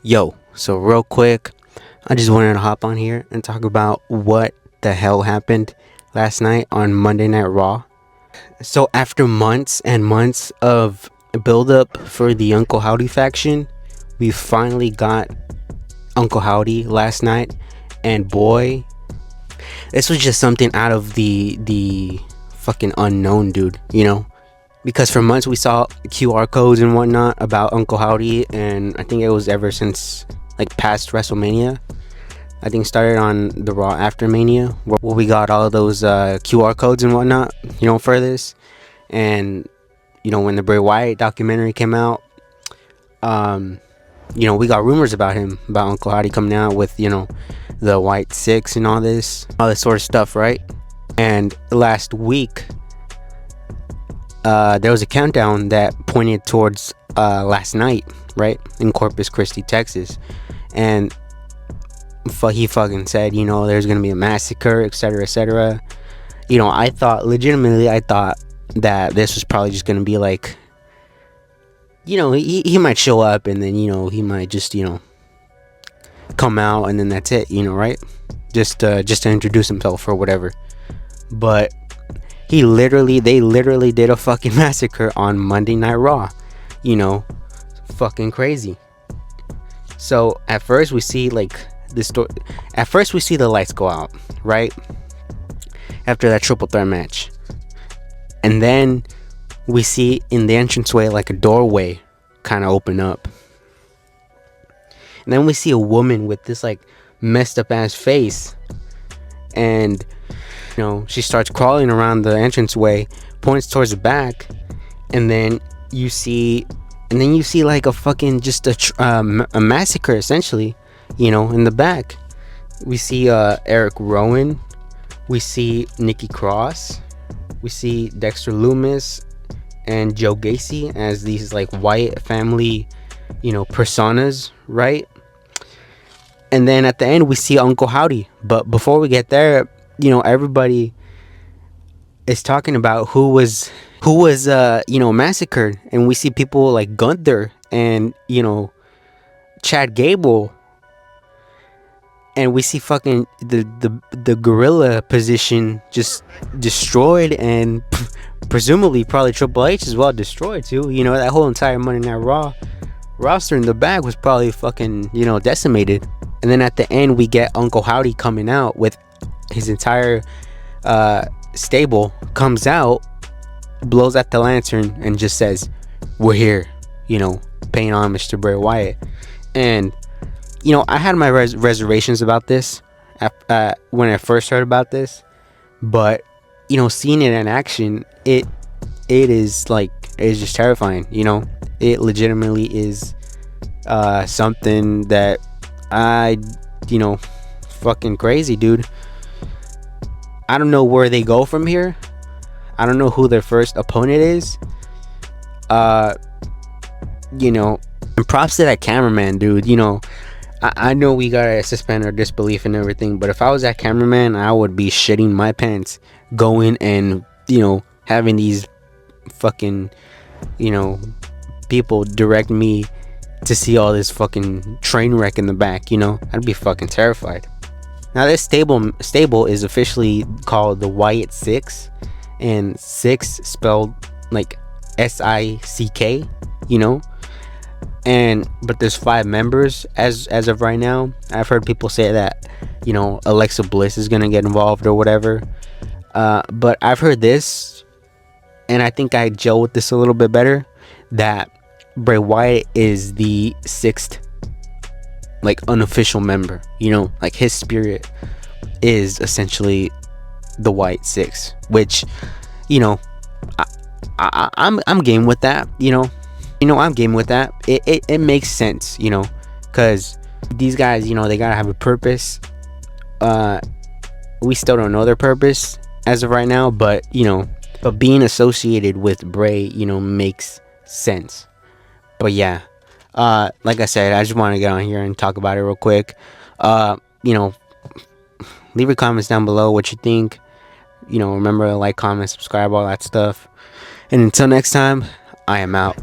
Yo, so real quick, I just wanted to hop on here and talk about what the hell happened last night on Monday Night Raw. So after months and months of build up for the Uncle Howdy faction, we finally got Uncle Howdy last night, and boy, this was just something out of the fucking unknown, dude, because for months we saw QR codes and whatnot about Uncle Howdy, and I think it was ever since like past WrestleMania. I think started on the Raw after Mania, where we got all of those QR codes and whatnot, for this. And when the Bray Wyatt documentary came out, we got rumors about him, about Uncle Howdy coming out with the Wyatt Sicks and all this sort of stuff, right? And last week, there was a countdown that pointed towards last night, right, in Corpus Christi, Texas, and he fucking said, there's gonna be a massacre, etc., etc. I thought that this was probably just gonna be like, he might show up and then he might just come out and then that's it, right? Just to introduce himself or whatever. But they literally did a fucking massacre on Monday Night Raw. Fucking crazy. So at first we see the lights go out, right? After that triple threat match. And then we see in the entranceway like a doorway kind of open up. And then we see a woman with this like messed up ass face, and she starts crawling around the entranceway, points towards the back, and then you see like a fucking just a massacre essentially, in the back. We see Eric Rowan, we see Nikki Cross, we see Dexter Lumis and Joe Gacy as these like Wyatt family, personas, right? And then at the end we see Uncle Howdy. But before we get there, everybody is talking about who was massacred, and we see people like Gunther and Chad Gable, and we see fucking the gorilla position just destroyed, and presumably probably Triple H as well destroyed too. That whole entire Monday Night Raw roster in the back was probably fucking decimated. And then at the end we get Uncle Howdy coming out with his entire stable, comes out, blows out the lantern, and just says, "We're here," paying homage to Bray Wyatt. And I had my reservations about this when I first heard about this, but seeing it in action, it is just terrifying. It legitimately is something that fucking crazy, dude. I don't know where they go from here. I don't know who their first opponent is. And props to that cameraman, dude. I know we gotta suspend our disbelief and everything, but if I was that cameraman, I would be shitting my pants going and having these fucking people direct me to see all this fucking train wreck in the back. I'd be fucking terrified. Now this stable is officially called the Wyatt Sicks, and Six spelled like SICK, but there's 5 members as of right now. I've heard people say that Alexa Bliss is gonna get involved or whatever, but I've heard this, and I think I gel with this a little bit better, that Bray Wyatt is the 6th like unofficial member. Like his spirit is essentially the Wyatt Sicks, which I'm game with that. I'm game with that. It makes sense, because these guys, they gotta have a purpose. We still don't know their purpose as of right now, but being associated with Bray, makes sense. But yeah, like I said, I just want to get on here and talk about it real quick. Leave your comments down below what you think. Remember to like, comment, subscribe, all that stuff. And until next time, I am out.